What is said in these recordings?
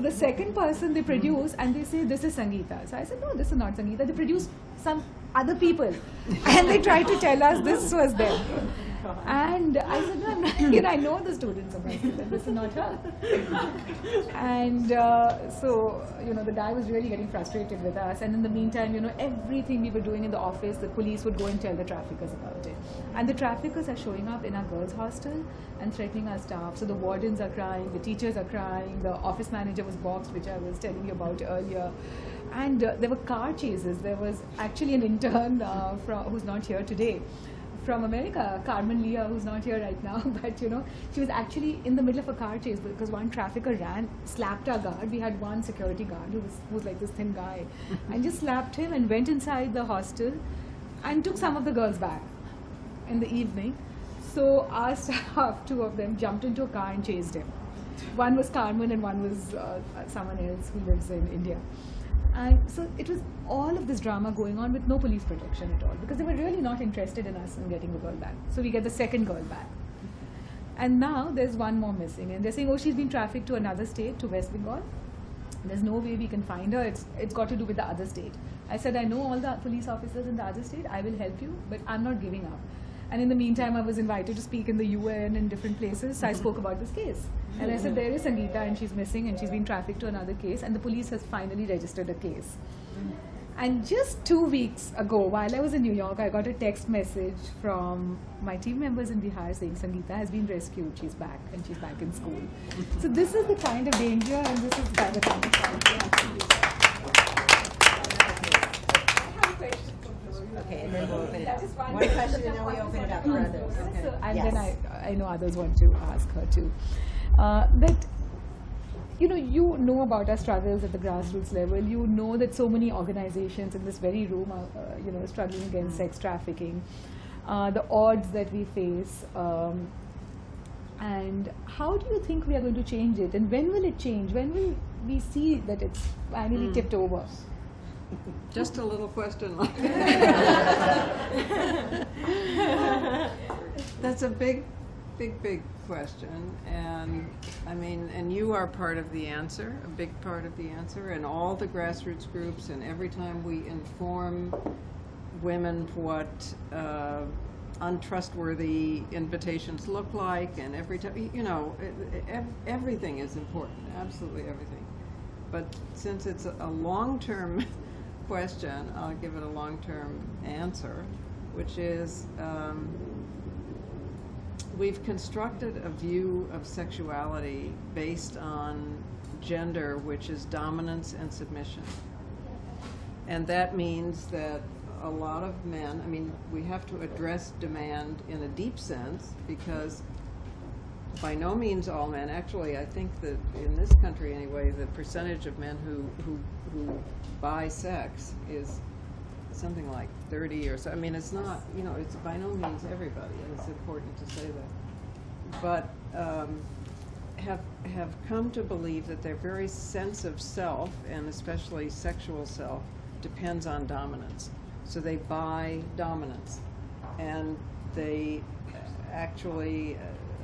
So the second person they produce and they say, this is Sangeeta. So I said, no, this is not Sangeeta. They produce some other people. And they try to tell us this was them. And I said, no, I'm not, I know the students of my school, this is not her. And so, the guy was really getting frustrated with us. And in the meantime, everything we were doing in the office, the police would go and tell the traffickers about it. And the traffickers are showing up in our girls' hostel and threatening our staff. So the wardens are crying, the teachers are crying, the office manager was boxed, which I was telling you about earlier. And there were car chases. There was actually an intern who's not here today, from America, Carmen Leah, who's not here right now, but she was actually in the middle of a car chase because one trafficker slapped our guard. We had one security guard who was like this thin guy, and just slapped him and went inside the hostel and took some of the girls back in the evening. So our staff, two of them, jumped into a car and chased him. One was Carmen and one was someone else who lives in India. And so it was all of this drama going on with no police protection at all, because they were really not interested in us in getting the girl back. So we get the second girl back. And now there's one more missing. And they're saying, oh, she's been trafficked to another state, to West Bengal. There's no way we can find her. It's got to do with the other state. I said, I know all the police officers in the other state. I will help you, but I'm not giving up. And in the meantime, I was invited to speak in the UN and different places. So I spoke about this case. And I said, there is Sangeeta and she's missing and she's been trafficked to another case. And the police has finally registered a case. And just 2 weeks ago, while I was in New York, I got a text message from my team members in Bihar saying Sangeeta has been rescued. She's back and she's back in school. So this is the kind of danger and this is the kind of Okay, and then we'll open it up. One question and then we open it up for others. Okay. So, and then I know others want to ask her too. That you know about our struggles at the grassroots level. You know that so many organizations in this very room are struggling against sex trafficking, the odds that we face, and how do you think we are going to change it? And when will it change? When will we see that it's finally tipped over? Just a little question like that's a big question, and I mean, and you are part of the answer, a big part of the answer, and all the grassroots groups, and every time we inform women what untrustworthy invitations look like, and every time, everything is important, absolutely everything. But since it's a long-term question, I'll give it a long-term answer, which is we've constructed a view of sexuality based on gender, which is dominance and submission. And that means that a lot of men, I mean, we have to address demand in a deep sense, because by no means all men, actually I think that in this country anyway, the percentage of men who buy sex is something like 30 or so. I mean, it's not, it's by no means everybody, and it's important to say that. But have come to believe that their very sense of self, and especially sexual self, depends on dominance. So they buy dominance, and they actually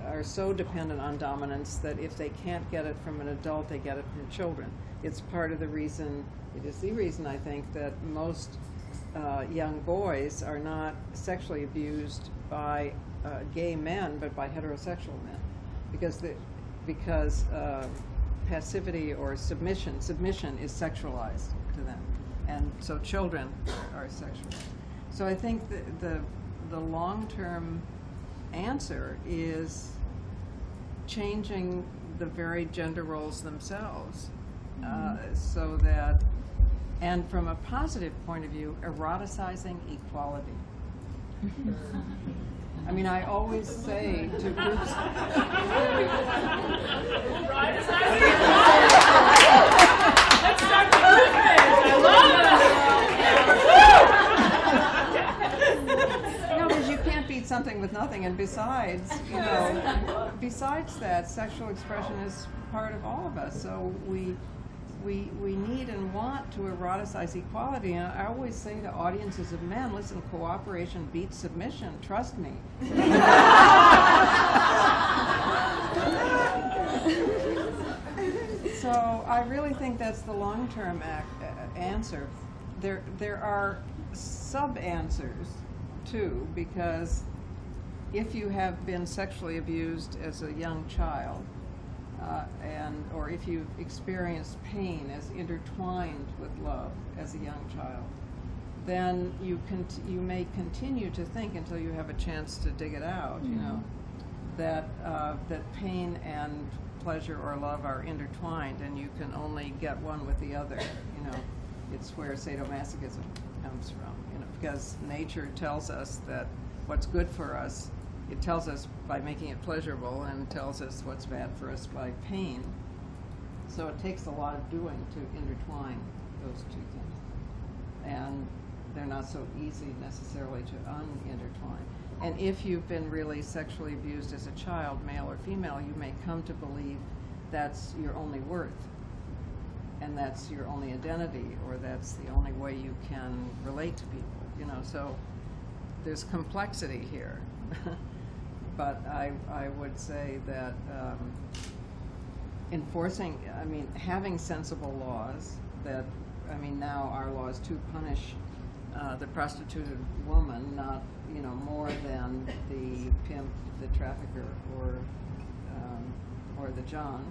are so dependent on dominance that if they can't get it from an adult, they get it from children. It's part of the reason, it is the reason I think that most young boys are not sexually abused by gay men, but by heterosexual men, because passivity or submission is sexualized to them, and so children are sexualized. So I think the long-term answer is changing the very gender roles themselves, so that, and from a positive point of view, eroticizing equality. I mean, I always say to groups... Let's start the movement! I love it! No, because you can't beat something with nothing, and besides, besides that, sexual expression is part of all of us, so we need and want to eroticize equality. And I always say to audiences of men, listen, cooperation beats submission, trust me. So I really think that's the long-term answer. There are sub-answers too, because if you have been sexually abused as a young child, or if you've experienced pain as intertwined with love as a young child, then you may continue to think until you have a chance to dig it out, you know, that pain and pleasure or love are intertwined, and you can only get one with the other. You know, it's where sadomasochism comes from. You know, because nature tells us that what's good for us, it tells us by making it pleasurable, and tells us what's bad for us by pain. So it takes a lot of doing to intertwine those two things, and they're not so easy necessarily to unintertwine. And if you've been really sexually abused as a child, male or female, you may come to believe that's your only worth, and that's your only identity, or that's the only way you can relate to people, you know. So there's complexity here. But I would say that having sensible laws that, now our laws to punish the prostituted woman, not, more than the pimp, the trafficker, or the John.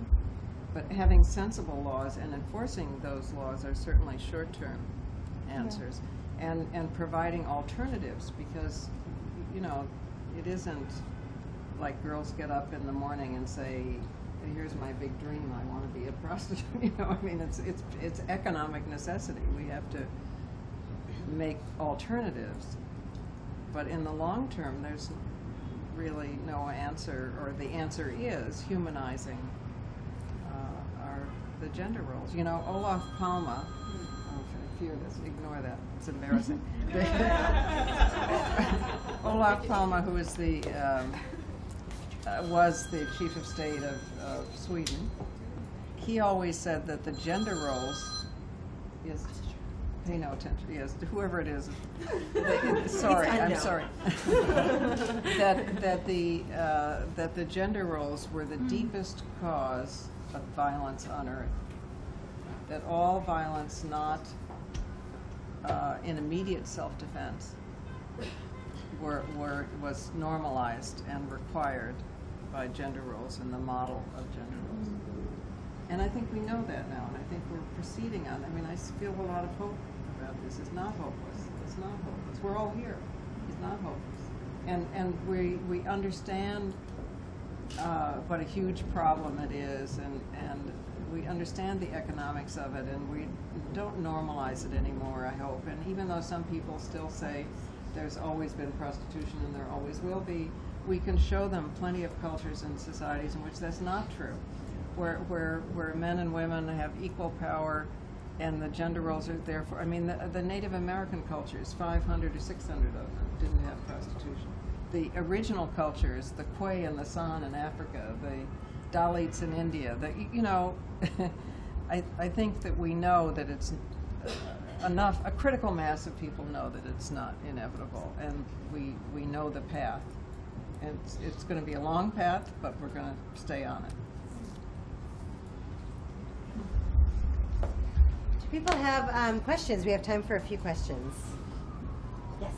But having sensible laws and enforcing those laws are certainly short-term answers. Yeah. And providing alternatives, because, it isn't like girls get up in the morning and say, here's my big dream, I want to be a prostitute. It's economic necessity. We have to make alternatives. But in the long term, there's really no answer, or the answer is humanizing the gender roles. Olaf Palme, I fear this, ignore that, it's embarrassing. Olaf Palme, who is was the chief of state of Sweden, he always said that the gender roles is, pay no attention, yes, whoever it is, sorry, I'm sorry, that the gender roles were the deepest cause of violence on earth, that all violence not in immediate self-defense was normalized and required by gender roles and the model of gender roles. And I think we know that now, and I think we're proceeding on. I feel a lot of hope about this. It's not hopeless. It's not hopeless. We're all here. It's not hopeless. And we understand what a huge problem it is, and we understand the economics of it, and we don't normalize it anymore, I hope. And even though some people still say there's always been prostitution and there always will be, we can show them plenty of cultures and societies in which that's not true, where men and women have equal power and the gender roles are there for, the Native American cultures, 500 or 600 of them didn't have prostitution. The original cultures, the Khoi and the San in Africa, the Dalits in India, I think that we know that it's enough, a critical mass of people know that it's not inevitable, and we know the path. And it's going to be a long path, but we're going to stay on it. Do people have questions? We have time for a few questions. Yes.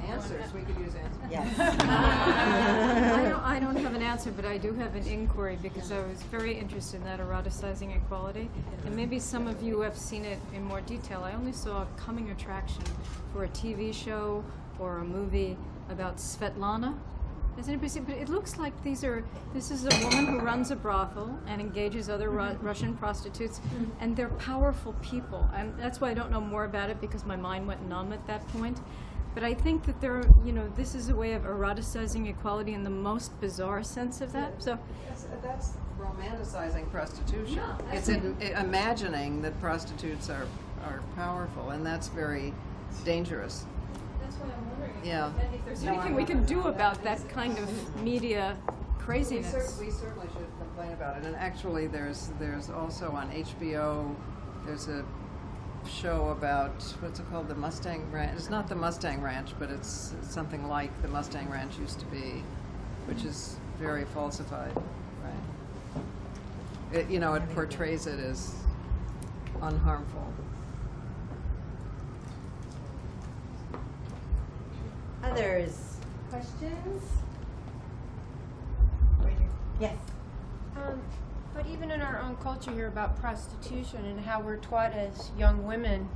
Answers. We could use answers. Yes. I don't have an answer, but I do have an inquiry, because I was very interested in that eroticizing equality. And maybe some of you have seen it in more detail. I only saw a coming attraction for a TV show or a movie about Svetlana. Has anybody seen? But it looks like this is a woman who runs a brothel and engages other Russian prostitutes, and they're powerful people. And that's why I don't know more about it, because my mind went numb at that point. But I think that this is a way of eroticizing equality in the most bizarre sense of that. So that's romanticizing prostitution. No, it's imagining that prostitutes are powerful, and that's very dangerous. that's why I'm wondering if there's anything we can do about that kind of media craziness. We certainly should complain about it. And actually, there's also on HBO, there's a show about, what's it called, the Mustang Ranch. It's not the Mustang Ranch, but it's something like the Mustang Ranch used to be, which is very falsified, right? It portrays it as unharmful. Others? Questions? Right here. Yes. But even in our own culture here about prostitution and how we're taught as young women,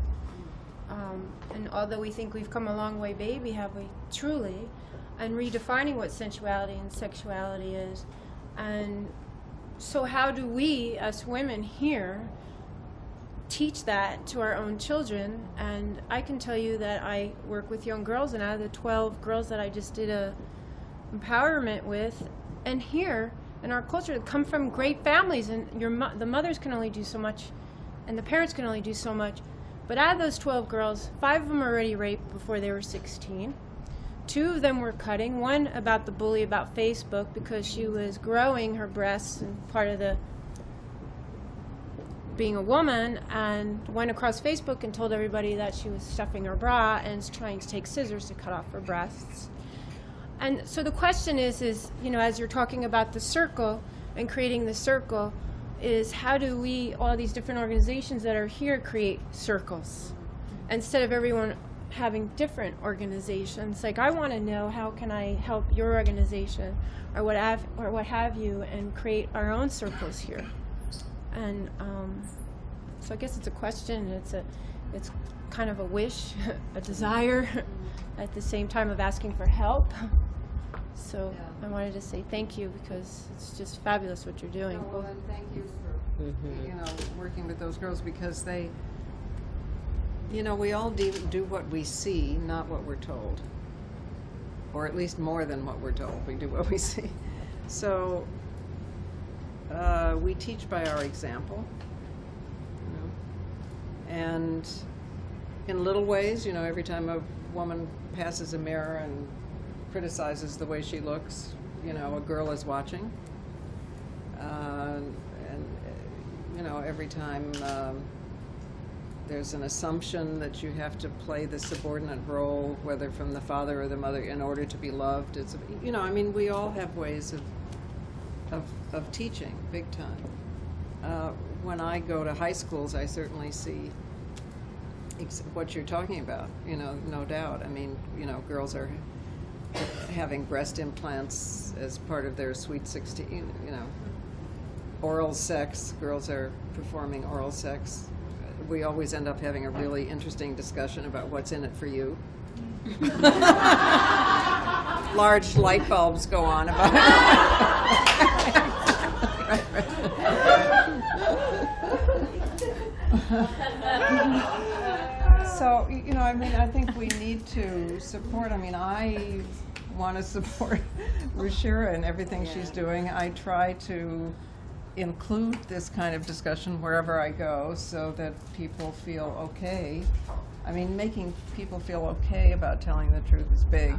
and although we think we've come a long way, baby, have we truly, and redefining what sensuality and sexuality is. And so how do we, as women here, teach that to our own children? And I can tell you that I work with young girls, and out of the 12 girls that I just did a empowerment with, and here in our culture, they come from great families, and the mothers can only do so much, and the parents can only do so much. But out of those 12 girls, 5 of them were already raped before they were 16. 2 of them were cutting. One about the bully about Facebook because she was growing her breasts and part of the being a woman, and went across Facebook and told everybody that she was stuffing her bra and trying to take scissors to cut off her breasts. And so the question is, you know, as you're talking about the circle and creating the circle, is how do we, all these different organizations that are here, create circles instead of everyone having different organizations? Like, I want to know, how can I help your organization or what have you, and create our own circles here? And so I guess it's a question. It's kind of a wish, a desire, at the same time of asking for help. So I wanted to say thank you, because it's just fabulous what you're doing. Well, and thank you for you know, working with those girls, because they, you know, we all do what we see, not what we're told, or at least more than what we're told. We do what we see. So we teach by our example, you know, and in little ways. You know, every time a woman passes a mirror and criticizes the way she looks, you know, a girl is watching. And you know, every time there's an assumption that you have to play the subordinate role, whether from the father or the mother, in order to be loved. It's, you know, I mean, we all have ways of teaching, big time. When I go to high schools, I certainly see what you're talking about, you know, no doubt. I mean, you know, girls are having breast implants as part of their sweet 16, you know. Oral sex, girls are performing oral sex. We always end up having a really interesting discussion about what's in it for you. Large light bulbs go on about So, you know, I mean, I think we need to support. I mean, I want to support Ruchira and everything she's doing. I try to include this kind of discussion wherever I go, so that people feel okay. I mean, making people feel okay about telling the truth is big.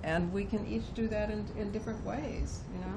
And we can each do that in different ways, you know.